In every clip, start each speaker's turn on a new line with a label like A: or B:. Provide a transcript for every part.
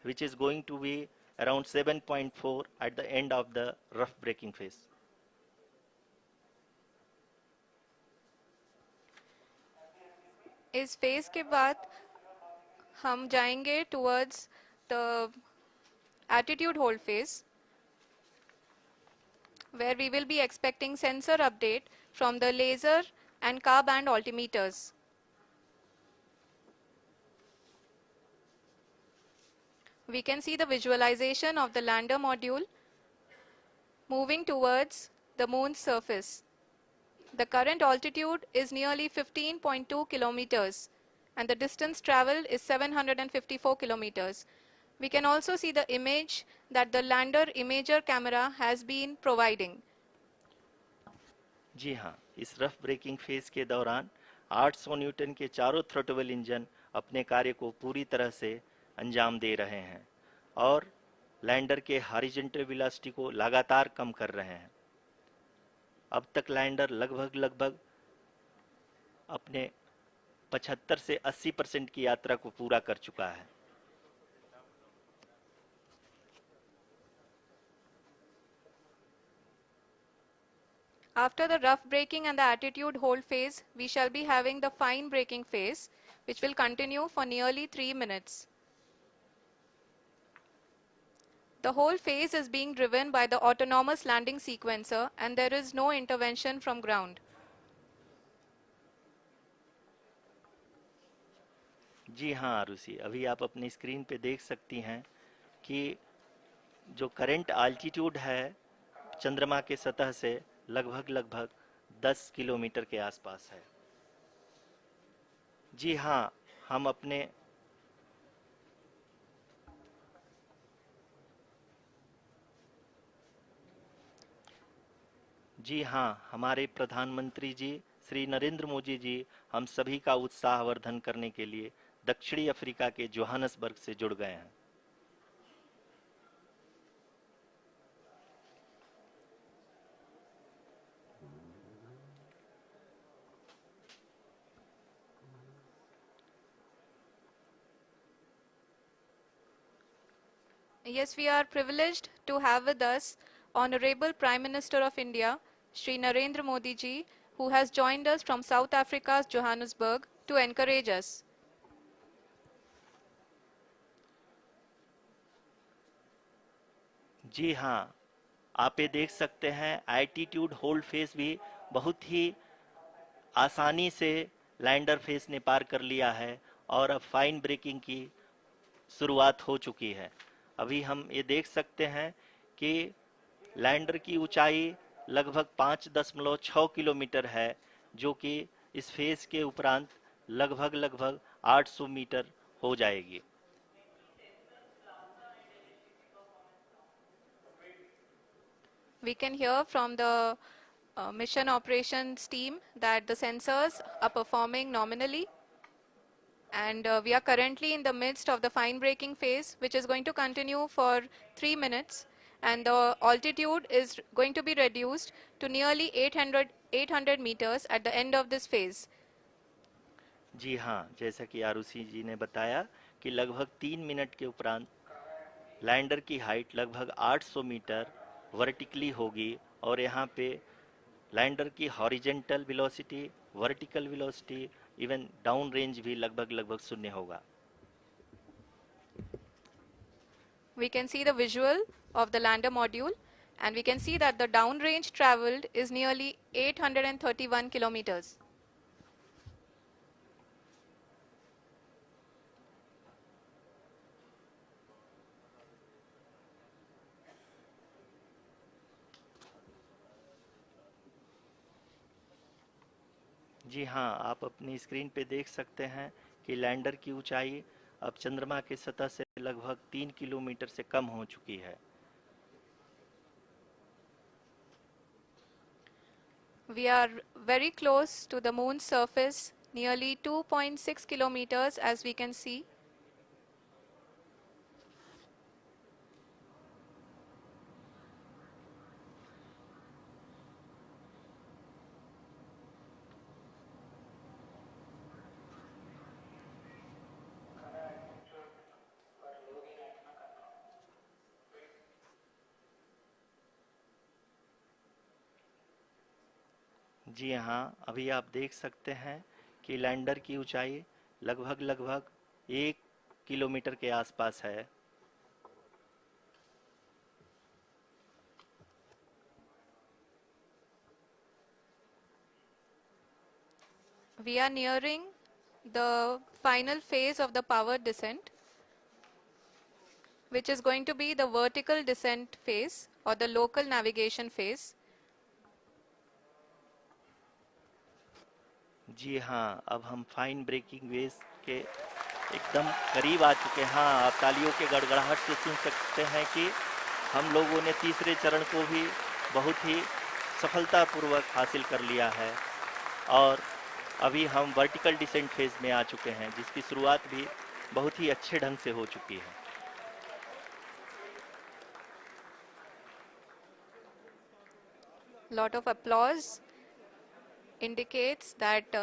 A: which is going to be around 7.4 at the end of the rough braking phase.
B: इस phase के बाद हम जाएंगे towards the attitude hold phase, where we will be expecting sensor update from the laser and car band altimeters. We can see the visualization of the lander module moving towards the moon's surface. The current altitude is nearly 15.2 kilometers and the distance traveled is 754 kilometers. We can also see the image that the lander imager camera has been providing.
A: जी हाँ, इस rough breaking phase के दौरान 800 Newton के चारों throttle engine अपने कार्य को पूरी तरह से अंजाम दे रहे हैं और लैंडर के हॉरिजॉन्टल वेलोसिटी को लगातार कम कर रहे हैं। अब तक लैंडर लगभग अपने 75 से 80% की यात्रा को पूरा कर चुका है।
B: After the rough braking and the attitude hold phase, we shall be having the fine braking phase, which will continue for nearly 3 minutes. The whole phase is being driven by the autonomous landing sequencer and there is no intervention from ground.
A: जी हाँ आरुषि, अभी आप अपनी screen पे देख सकती हैं कि जो करंट आल्टीट्यूड है चंद्रमा के सतह से लगभग 10 किलोमीटर के आसपास है। जी हाँ, हम अपने जी हाँ, हमारे प्रधानमंत्री जी श्री नरेंद्र मोदी जी हम सभी का उत्साहवर्धन करने के लिए दक्षिणी अफ्रीका के जोहानसबर्ग से जुड़ गए हैं।
B: Yes, we are privileged to have with us Honorable Prime Minister of India, Shri Narendra Modi ji, who has joined us from South Africa's Johannesburg to encourage us.
A: जी हाँ, आप ये देख सकते हैं एल्टीट्यूड होल्ड फेस भी बहुत ही आसानी से लैंडर फेस ने पार कर लिया है और अब फाइन ब्रेकिंग की शुरुआत हो चुकी है। अभी हम ये देख सकते हैं कि लैंडर की ऊंचाई लगभग 5.6 किलोमीटर है, जो कि इस फेज के उपरांत लगभग 800 मीटर हो जाएगी।
B: We can hear from the mission operations team that the sensors are performing nominally, and we are currently in the midst of the fine braking phase, which is going to continue for 3 minutes, and the altitude is going to be reduced to nearly 800 meters at the end of this phase.
A: जी हाँ, जैसा कि आरुषि जी ने बताया कि लगभग 3 minute के उपरांत lander की हाइट लगभग 800 मीटर वर्टिकली होगी और यहाँ पे लैंडर की horizontal velocity, vertical velocity, even down range भी लगभग शून्य होगा।
B: We can see the visual of the lander module, and we can see that the downrange traveled is nearly 831 kilometers.
A: जी हाँ, आप अपनी स्क्रीन पे देख सकते हैं कि लैंडर की ऊंचाई अब चंद्रमा की सतह से लगभग 3 किलोमीटर से कम हो चुकी है।
B: We are very close to the moon's surface, nearly 2.6 kilometers as we can see.
A: जी हाँ, अभी आप देख सकते हैं कि लैंडर की ऊंचाई लगभग लगभग 1 किलोमीटर के आसपास है।
B: We are nearing the final phase of the power descent, which is going to be the vertical descent phase or the local navigation phase.
A: जी हाँ, अब हम फाइन ब्रेकिंग वेव्स के एकदम करीब आ चुके हैं। हाँ, आप तालियों के गड़गड़ाहट से सुन सकते हैं कि हम लोगों ने तीसरे चरण को भी बहुत ही सफलतापूर्वक हासिल कर लिया है और अभी हम वर्टिकल डिसेंट फेज में आ चुके हैं, जिसकी शुरुआत भी बहुत ही अच्छे ढंग से हो चुकी है।
B: Lot of applause indicates that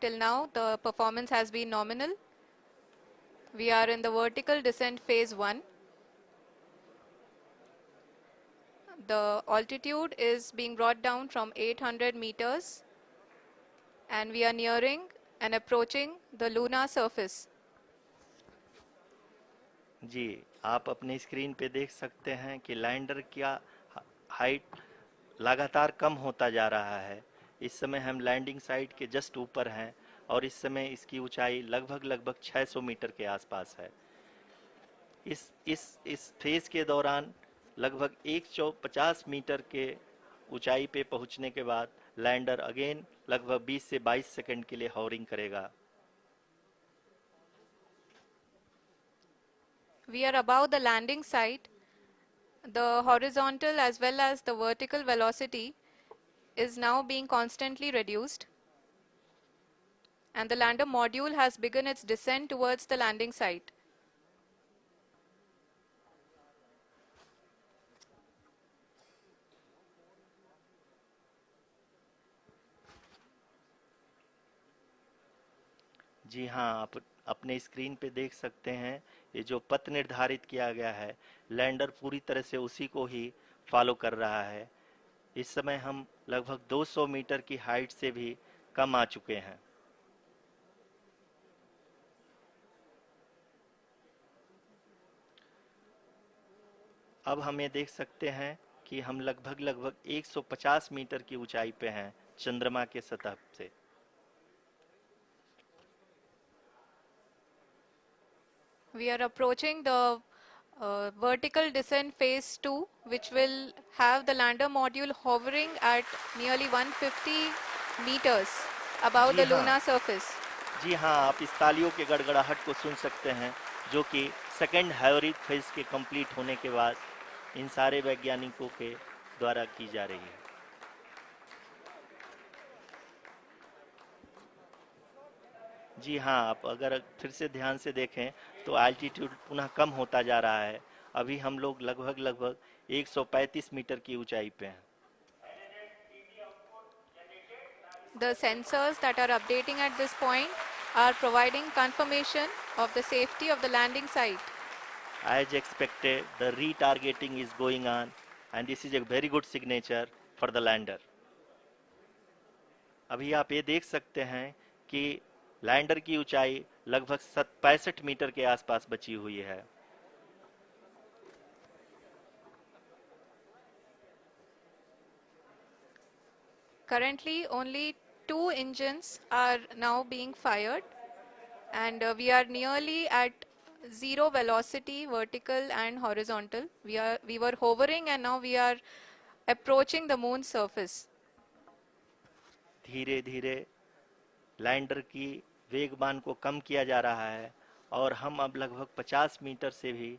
B: till now the performance has been nominal. We are in the vertical descent phase 1. The altitude is being brought down from 800 meters and we are nearing and approaching the lunar surface.
A: जी, आप अपने screen पे देख सकते हैं कि lander का height लगातार कम होता जा रहा है। इस समय हम लैंडिंग साइट के जस्ट ऊपर हैं और इस समय इसकी ऊंचाई लगभग लगभग 600 मीटर के आसपास है। इस फेज के दौरान लगभग 150 मीटर के ऊंचाई पे पहुंचने के बाद लैंडर अगेन लगभग 20 से 22 सेकंड के लिए हॉवरिंग करेगा।
B: We are above the landing site. The horizontal as well as the vertical velocity is now being constantly reduced. And the lander module has begun its descent towards the landing site.
A: जी हाँ, आप अपने screen पे देख सकते हैं ये जो पथ निर्धारित किया गया है, लैंडर पूरी तरह से उसी को ही फॉलो कर रहा है। इस समय हम लगभग 200 मीटर की हाइट से भी कम आ चुके हैं। अब हम ये देख सकते हैं कि हम लगभग लगभग 150 मीटर की ऊंचाई पे हैं चंद्रमा के सतह से।
B: We are approaching the vertical descent phase 2, which will have the lander module hovering at nearly 150 meters above
A: ji
B: the
A: हाँ,
B: lunar surface.
A: जी हाँ, आप इस तालियों के गड़गड़ाहट को सुन सकते हैं, जो कि सेकेंड हाइब्रिड फेज के कंप्लीट होने के बाद इन सारे वैज्ञानिकों के द्वारा की जा रही है। जी हाँ, आप अगर फिर से ध्यान से देखें तो एल्टीट्यूड पुनः कम होता जा रहा है। अभी हम लोग लगभग लगभग 135 मीटर की ऊंचाई पे हैं।
B: The sensors that are updating at this point are providing confirmation of the safety of the landing site.
A: As expected, the retargeting is going on and this is a very good signature for the lander. अभी आप ये देख सकते हैं कि lander की ऊंचाई लगभग 65 मीटर के आसपास बची हुई है।
B: Currently, only 2 engines are now being fired, and we are nearly at zero velocity, vertical and horizontal. We were hovering, and now we are approaching the moon's surface.
A: धीरे धीरे लैंडर की वेगमान को कम किया जा रहा है और हम अब लगभग 50 मीटर से भी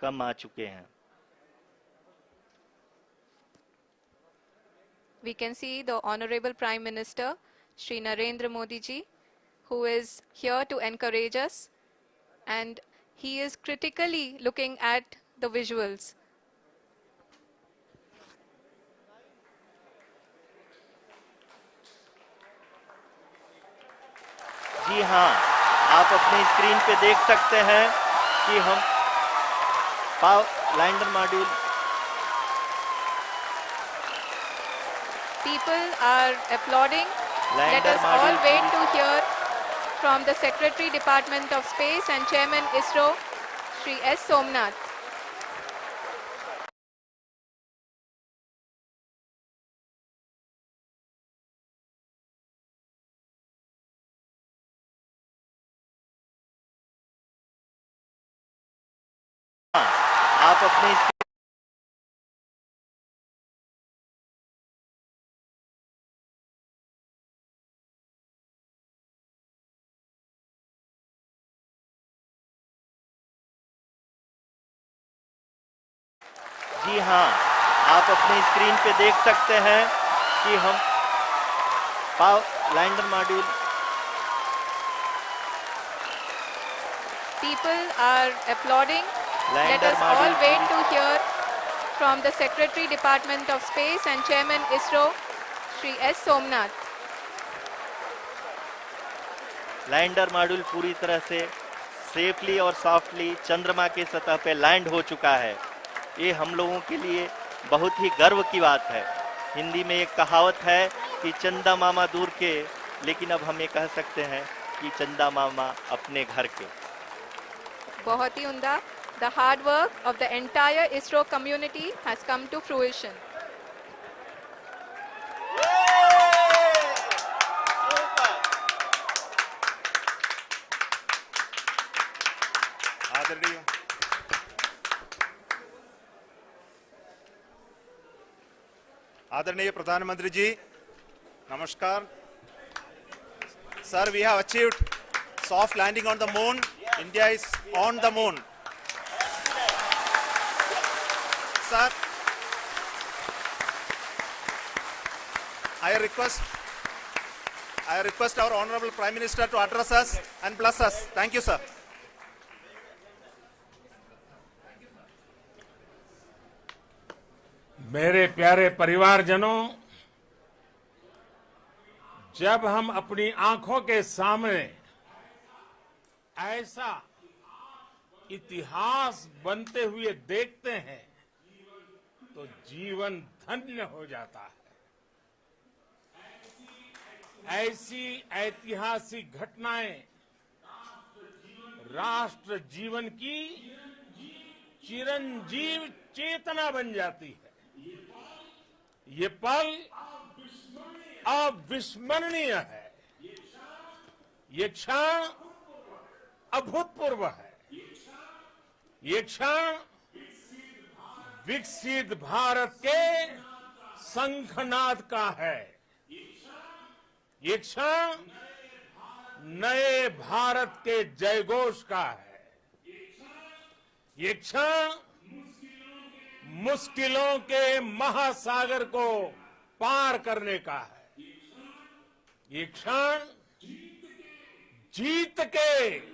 A: कम आ चुके हैं।
B: We can see the Honorable Prime Minister, Shri Narendra Modi ji, who is here to encourage us, and he is critically looking at the visuals.
A: जी हाँ, आप अपनी स्क्रीन पे देख सकते हैं कि हम lander module
B: People are applauding. Let
A: lander
B: us all
A: module
B: wait to hear from the Secretary Department of Space and Chairman ISRO, Shri S. Somnath.
A: आप अपने जी हाँ, आप अपने स्क्रीन पे देख सकते हैं कि हम lander module
B: People are applauding. Let
A: lander
B: us all
A: module
B: wait to hear from the Secretary Department of Space and Chairman ISRO, Shri S. Somnath.
A: Lander module पूरी तरह से सेफली और सॉफ्टली चंद्रमा के सतह पे लैंड हो चुका है। ये हम लोगों के लिए बहुत ही गर्व की बात है। हिंदी में एक कहावत है कि चंदा मामा दूर के, लेकिन अब हम ये कह सकते हैं कि चंदा मामा अपने घर के।
B: बहुत ही उम्दा. The hard work of the entire ISRO community has come to fruition.
C: आदरणीय आदरणीय प्रधानमंत्री जी, नमस्कार sir. We have achieved soft landing on the moon. India is on the moon. Sir, I request our Honorable Prime Minister to address us and bless us. Thank you, sir.
D: मेरे प्यारे परिवारजनों, जब हम अपनी आंखों के सामने ऐसा इतिहास बनते हुए देखते हैं तो जीवन धन्य हो जाता है. ऐसी ऐतिहासिक घटनाएं राष्ट्र जीवन की चिरंजीव चेतना बन जाती है. ये पल अविस्मरणीय है. ये क्षण अभूतपूर्व है. ये क्षण विकसित भारत के शंखनाद का है. ये क्षण नए भारत के जयघोष का है. ये क्षण मुश्किलों के महासागर को पार करने का है. ये क्षण जीत के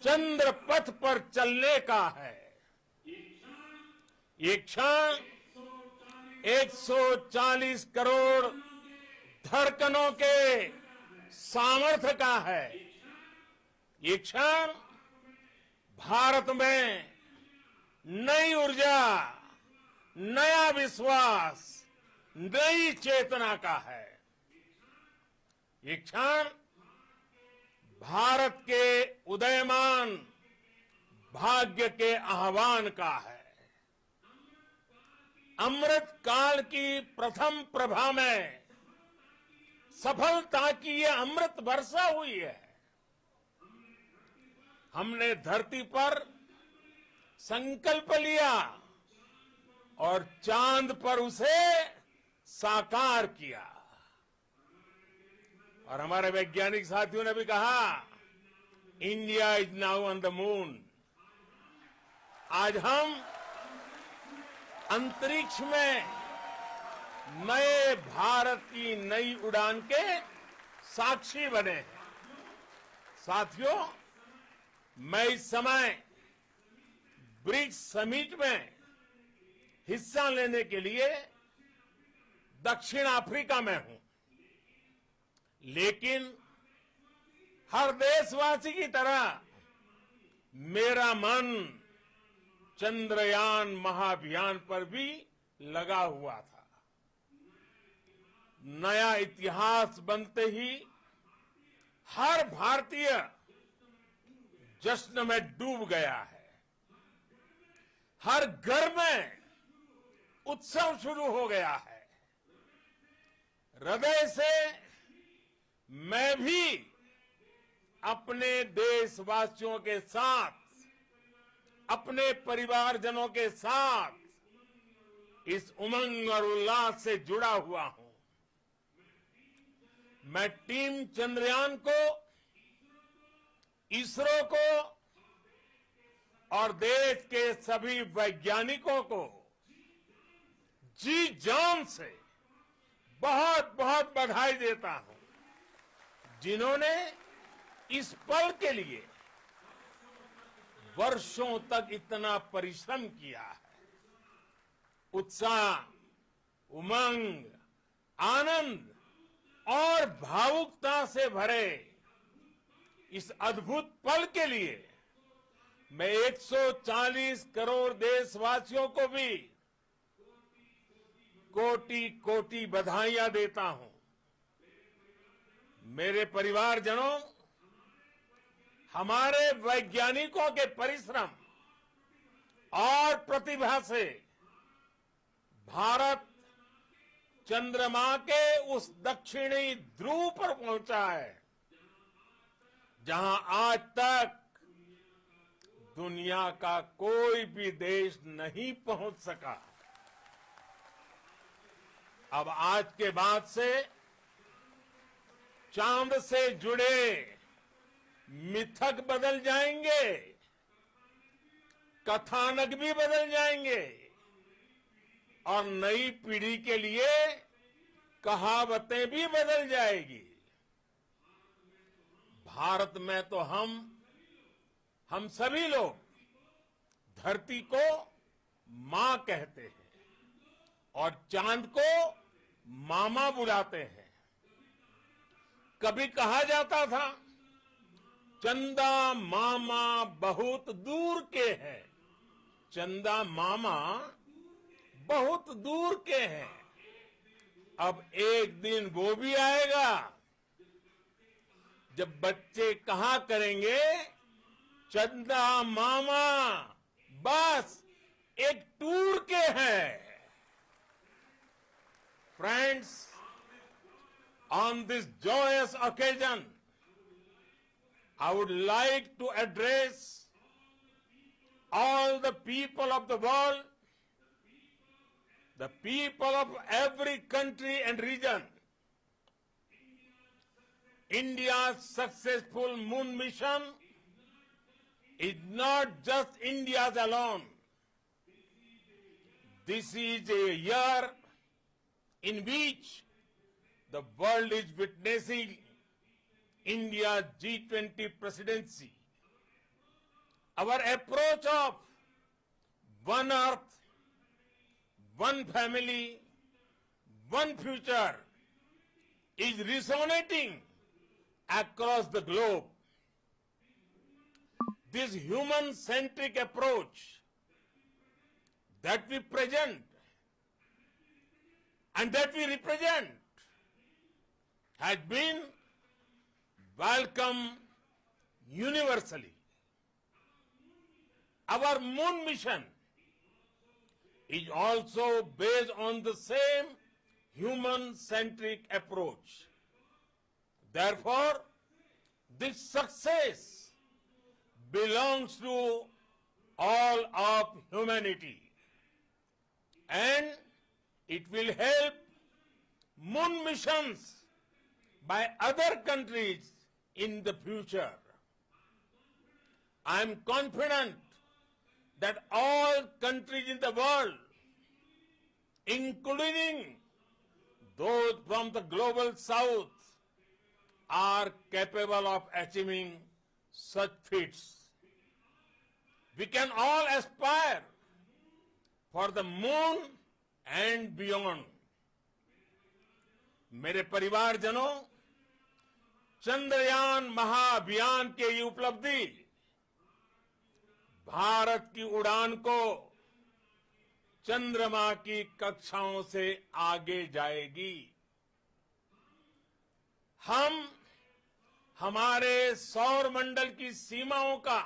D: चंद्र पथ पर चलने का है. ये क्षण 140 करोड़ धड़कनों के सामर्थ्य का है. ये क्षण भारत में नई ऊर्जा, नया विश्वास, नई चेतना का है. ये क्षण भारत के उदयमान भाग्य के आह्वान का है. अमृत काल की प्रथम प्रभा में सफलता की ये अमृत वर्षा हुई है. हमने धरती पर संकल्प लिया और चांद पर उसे साकार किया. और हमारे वैज्ञानिक साथियों ने भी कहा, India is now on the moon. आज हम अंतरिक्ष में नए भारत की नई उड़ान के साक्षी बने हैं. साथियों, मैं इस समय ब्रिक्स समिट में हिस्सा लेने के लिए दक्षिण अफ्रीका में हूं. लेकिन हर देशवासी की तरह मेरा मन चंद्रयान महाअभियान पर भी लगा हुआ था. नया इतिहास बनते ही हर भारतीय जश्न में डूब गया है। हर घर में उत्सव शुरू हो गया है। हृदय से मैं भी अपने देशवासियों के साथ, अपने परिवारजनों के साथ इस उमंग और उल्लास से जुड़ा हुआ हूं। मैं टीम चंद्रयान को, इसरो को और देश के सभी वैज्ञानिकों को जी जान से बहुत बहुत बधाई देता हूं, जिन्होंने इस पल के लिए वर्षों तक इतना परिश्रम किया है। उत्साह, उमंग, आनंद और भावुकता से भरे इस अद्भुत पल के लिए मैं 140 करोड़ देशवासियों को भी कोटि कोटि बधाइयां देता हूं। मेरे परिवारजनों, हमारे वैज्ञानिकों के परिश्रम और प्रतिभा से भारत चंद्रमा के उस दक्षिणी ध्रुव पर पहुंचा है, जहां आज तक दुनिया का कोई भी देश नहीं पहुंच सका। अब आज के बाद से चांद से जुड़े मिथक बदल जाएंगे, कथानक भी बदल जाएंगे और नई पीढ़ी के लिए कहावतें भी बदल जाएगी। भारत में तो हम सभी लोग धरती को मां कहते हैं और चांद को मामा बुलाते हैं। कभी कहा जाता था, चंदा मामा बहुत दूर के हैं। चंदा मामा बहुत दूर के हैं। अब एक दिन वो भी आएगा जब बच्चे कहा करेंगे, चंदा मामा बस एक टूर के हैं। Friends, on this joyous occasion, I would like to address all the people of the world, the people of every country and region. India's successful moon mission is not just India's alone. This is a year in which the world is witnessing India's G20 presidency. Our approach of one earth, one family, one future is resonating across the globe. This human-centric approach that we present and that we represent has been welcomed universally. Our moon mission is also based on the same human-centric approach. Therefore, this success belongs to all of humanity, and it will help moon missions by other countries in the future. I am confident that all countries in the world, including those from the global south, are capable of achieving such feats. We can all aspire for the moon and beyond. मेरे परिवारजनों, चंद्रयान महाअभियान की ये उपलब्धि भारत की उड़ान को चंद्रमा की कक्षाओं से आगे जाएगी। हम हमारे सौर मंडल की सीमाओं का